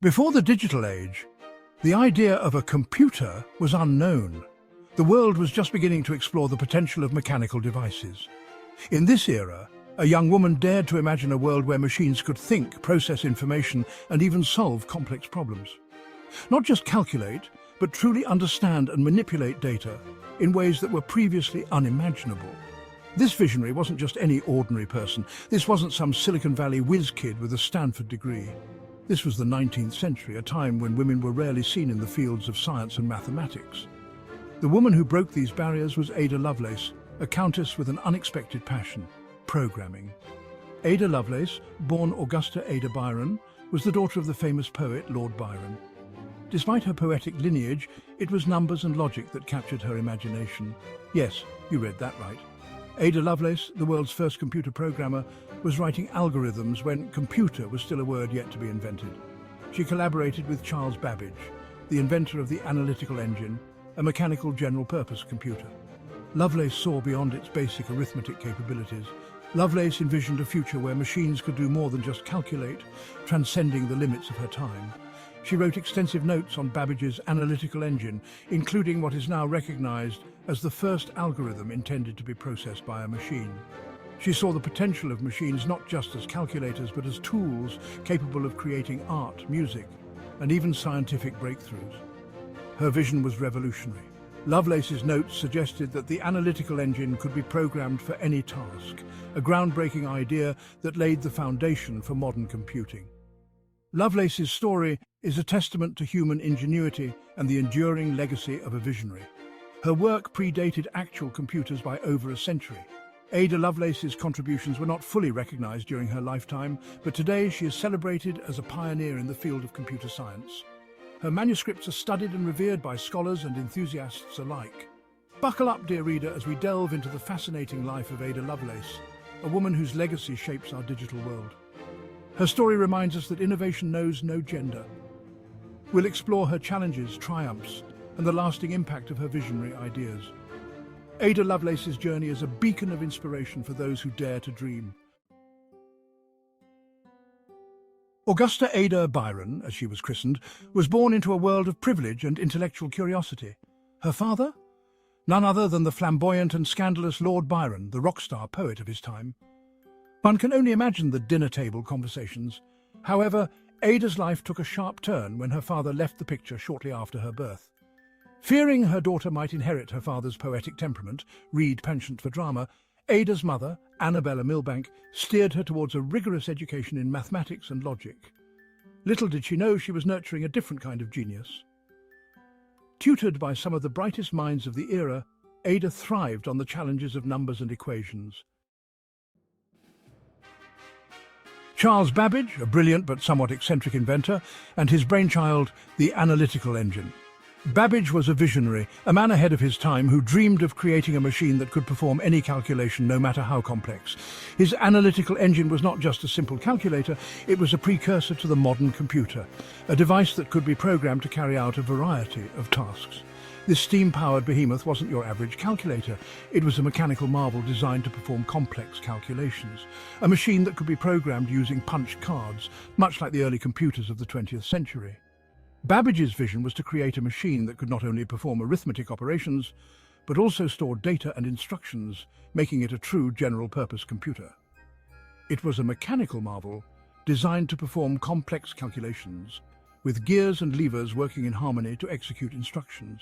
Before the digital age, the idea of a computer was unknown. The world was just beginning to explore the potential of mechanical devices. In this era, a young woman dared to imagine a world where machines could think, process information, and even solve complex problems. Not just calculate, but truly understand and manipulate data in ways that were previously unimaginable. This visionary wasn't just any ordinary person. This wasn't some Silicon Valley whiz kid with a Stanford degree. This was the 19th century, a time when women were rarely seen in the fields of science and mathematics. The woman who broke these barriers was Ada Lovelace, a countess with an unexpected passion: programming. Ada Lovelace, born Augusta Ada Byron, was the daughter of the famous poet Lord Byron. Despite her poetic lineage, it was numbers and logic that captured her imagination. Yes, you read that right. Ada Lovelace, the world's first computer programmer, was writing algorithms when computer was still a word yet to be invented. She collaborated with Charles Babbage, the inventor of the Analytical engine, a mechanical general-purpose computer. Lovelace saw beyond its basic arithmetic capabilities. Lovelace envisioned a future where machines could do more than just calculate, transcending the limits of her time. She wrote extensive notes on Babbage's Analytical engine, including what is now recognized as the first algorithm intended to be processed by a machine. She saw the potential of machines not just as calculators, but as tools capable of creating art, music, and even scientific breakthroughs. Her vision was revolutionary. Lovelace's notes suggested that the Analytical engine could be programmed for any task, a groundbreaking idea that laid the foundation for modern computing. Lovelace's story is a testament to human ingenuity and the enduring legacy of a visionary. Her work predated actual computers by over a century. Ada Lovelace's contributions were not fully recognized during her lifetime, but today she is celebrated as a pioneer in the field of computer science. Her manuscripts are studied and revered by scholars and enthusiasts alike. Buckle up, dear reader, as we delve into the fascinating life of Ada Lovelace, a woman whose legacy shapes our digital world. Her story reminds us that innovation knows no gender. We'll explore her challenges, triumphs, and the lasting impact of her visionary ideas. Ada Lovelace's journey is a beacon of inspiration for those who dare to dream. Augusta Ada Byron, as she was christened, was born into a world of privilege and intellectual curiosity. Her father? None other than the flamboyant and scandalous Lord Byron, the rock star poet of his time. One can only imagine the dinner-table conversations. However, Ada's life took a sharp turn when her father left the picture shortly after her birth. Fearing her daughter might inherit her father's poetic temperament, read penchant for drama, Ada's mother, Annabella Milbank, steered her towards a rigorous education in mathematics and logic. Little did she know she was nurturing a different kind of genius. Tutored by some of the brightest minds of the era, Ada thrived on the challenges of numbers and equations. Charles Babbage, a brilliant but somewhat eccentric inventor, and his brainchild, the Analytical engine. Babbage was a visionary, a man ahead of his time who dreamed of creating a machine that could perform any calculation, no matter how complex. His Analytical engine was not just a simple calculator, it was a precursor to the modern computer, a device that could be programmed to carry out a variety of tasks. This steam-powered behemoth wasn't your average calculator. It was a mechanical marvel designed to perform complex calculations, a machine that could be programmed using punch cards, much like the early computers of the 20th century. Babbage's vision was to create a machine that could not only perform arithmetic operations, but also store data and instructions, making it a true general-purpose computer. It was a mechanical marvel designed to perform complex calculations, with gears and levers working in harmony to execute instructions.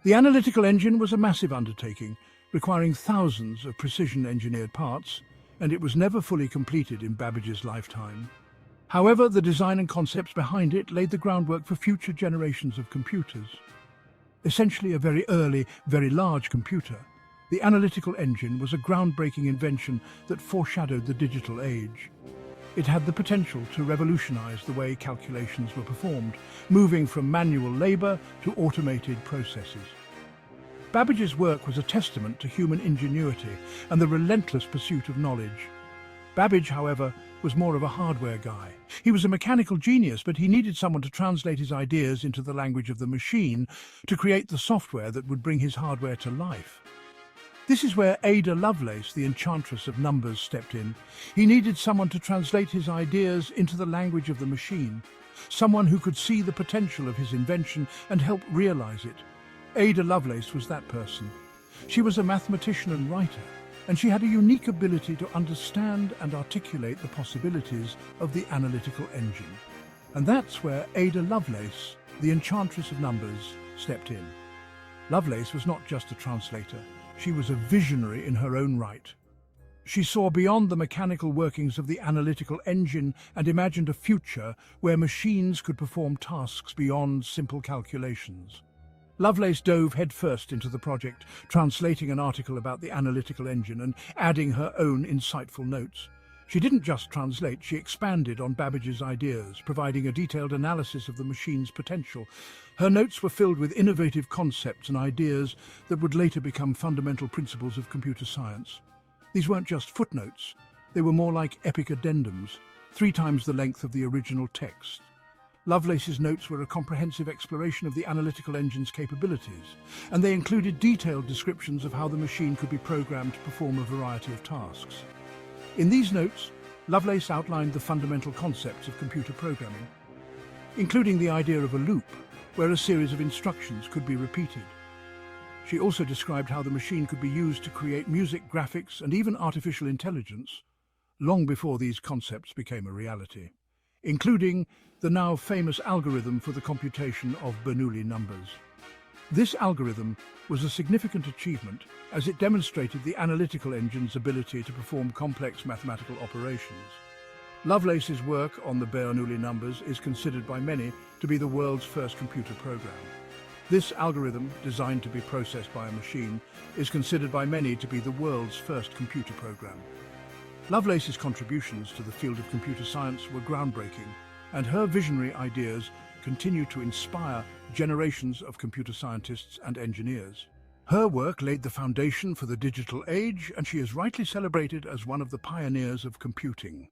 The Analytical engine was a massive undertaking, requiring thousands of precision-engineered parts, and it was never fully completed in Babbage's lifetime. However, the design and concepts behind it laid the groundwork for future generations of computers. Essentially a very early, very large computer, the Analytical engine was a groundbreaking invention that foreshadowed the digital age. It had the potential to revolutionize the way calculations were performed, moving from manual labor to automated processes. Babbage's work was a testament to human ingenuity and the relentless pursuit of knowledge. Babbage, however, was more of a hardware guy. He was a mechanical genius, but he needed someone to translate his ideas into the language of the machine to create the software that would bring his hardware to life. This is where Ada Lovelace, the Enchantress of numbers, stepped in. He needed someone to translate his ideas into the language of the machine, someone who could see the potential of his invention and help realize it. Ada Lovelace was that person. She was a mathematician and writer, and she had a unique ability to understand and articulate the possibilities of the analytical engine. And that's where Ada Lovelace, the Enchantress of numbers, stepped in. Lovelace was not just a translator, she was a visionary in her own right. She saw beyond the mechanical workings of the analytical engine and imagined a future where machines could perform tasks beyond simple calculations. Lovelace dove headfirst into the project, translating an article about the analytical engine and adding her own insightful notes. She didn't just translate, she expanded on Babbage's ideas, providing a detailed analysis of the machine's potential. Her notes were filled with innovative concepts and ideas that would later become fundamental principles of computer science. These weren't just footnotes, they were more like epic addendums, 3 times the length of the original text. Lovelace's notes were a comprehensive exploration of the analytical engine's capabilities, and they included detailed descriptions of how the machine could be programmed to perform a variety of tasks. In these notes, Lovelace outlined the fundamental concepts of computer programming, including the idea of a loop, where a series of instructions could be repeated. She also described how the machine could be used to create music, graphics, and even artificial intelligence, long before these concepts became a reality, including the now famous algorithm for the computation of Bernoulli numbers. This algorithm was a significant achievement as it demonstrated the analytical engine's ability to perform complex mathematical operations. Lovelace's work on the Bernoulli numbers is considered by many to be the world's first computer program. This algorithm, designed to be processed by a machine, is considered by many to be the world's first computer program. Lovelace's contributions to the field of computer science were groundbreaking, and her visionary ideas continue to inspire generations of computer scientists and engineers. Her work laid the foundation for the digital age, and she is rightly celebrated as one of the pioneers of computing.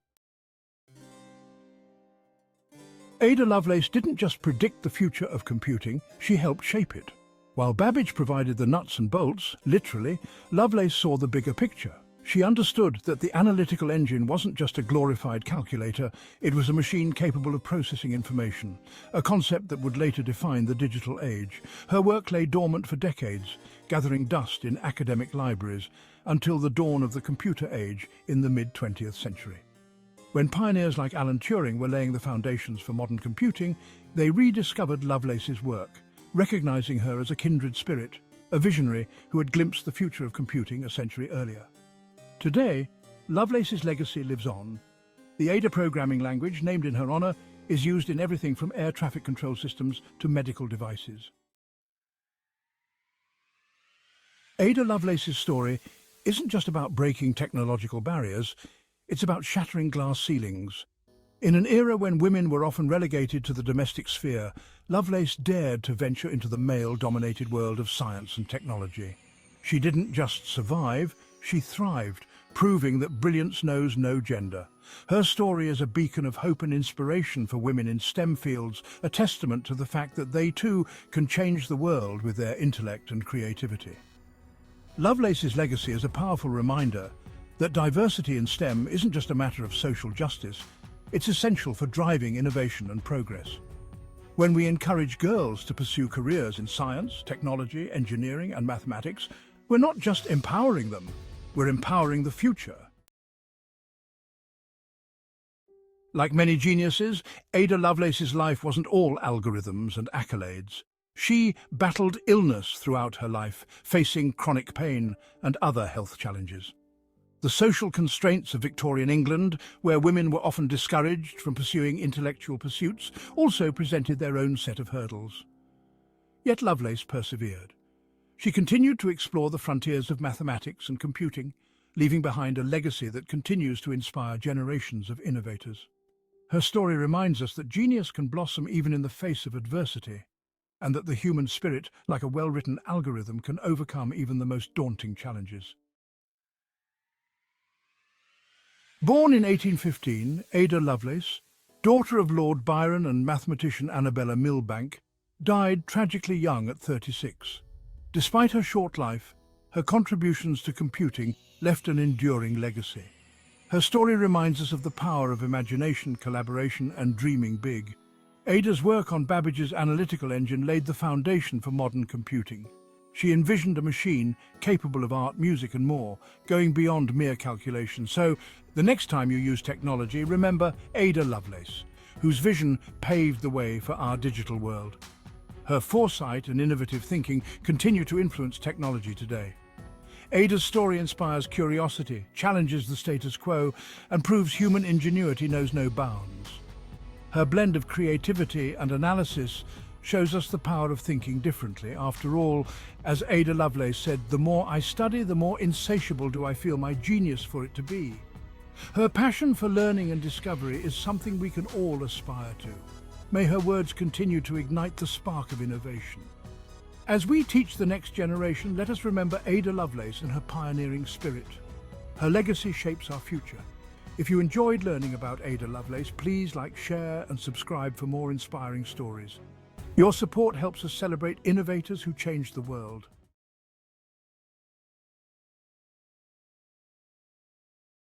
Ada Lovelace didn't just predict the future of computing, she helped shape it. While Babbage provided the nuts and bolts, literally, Lovelace saw the bigger picture. She understood that the analytical engine wasn't just a glorified calculator, it was a machine capable of processing information, a concept that would later define the digital age. Her work lay dormant for decades, gathering dust in academic libraries, until the dawn of the computer age in the mid-20th century. When pioneers like Alan Turing were laying the foundations for modern computing, they rediscovered Lovelace's work, recognizing her as a kindred spirit, a visionary who had glimpsed the future of computing a century earlier. Today, Lovelace's legacy lives on. The Ada programming language, named in her honor, is used in everything from air traffic control systems to medical devices. Ada Lovelace's story isn't just about breaking technological barriers, it's about shattering glass ceilings. In an era when women were often relegated to the domestic sphere, Lovelace dared to venture into the male-dominated world of science and technology. She didn't just survive, she thrived, proving that brilliance knows no gender. Her story is a beacon of hope and inspiration for women in STEM fields, a testament to the fact that they too can change the world with their intellect and creativity. Lovelace's legacy is a powerful reminder that diversity in STEM isn't just a matter of social justice, it's essential for driving innovation and progress. When we encourage girls to pursue careers in science, technology, engineering, and mathematics, we're not just empowering them, we're empowering the future. Like many geniuses, Ada Lovelace's life wasn't all algorithms and accolades. She battled illness throughout her life, facing chronic pain and other health challenges. The social constraints of Victorian England, where women were often discouraged from pursuing intellectual pursuits, also presented their own set of hurdles. Yet Lovelace persevered. She continued to explore the frontiers of mathematics and computing, leaving behind a legacy that continues to inspire generations of innovators. Her story reminds us that genius can blossom even in the face of adversity, and that the human spirit, like a well-written algorithm, can overcome even the most daunting challenges. Born in 1815, Ada Lovelace, daughter of Lord Byron and mathematician Annabella Milbank, died tragically young at 36. Despite her short life, her contributions to computing left an enduring legacy. Her story reminds us of the power of imagination, collaboration, and dreaming big. Ada's work on Babbage's analytical engine laid the foundation for modern computing. She envisioned a machine capable of art, music and more, going beyond mere calculation. So, the next time you use technology, remember Ada Lovelace, whose vision paved the way for our digital world. Her foresight and innovative thinking continue to influence technology today. Ada's story inspires curiosity, challenges the status quo, and proves human ingenuity knows no bounds. Her blend of creativity and analysis shows us the power of thinking differently. After all, as Ada Lovelace said, "The more I study, the more insatiable do I feel my genius for it to be." Her passion for learning and discovery is something we can all aspire to. May her words continue to ignite the spark of innovation. As we teach the next generation, let us remember Ada Lovelace and her pioneering spirit. Her legacy shapes our future. If you enjoyed learning about Ada Lovelace, please like, share and subscribe for more inspiring stories. Your support helps us celebrate innovators who changed the world.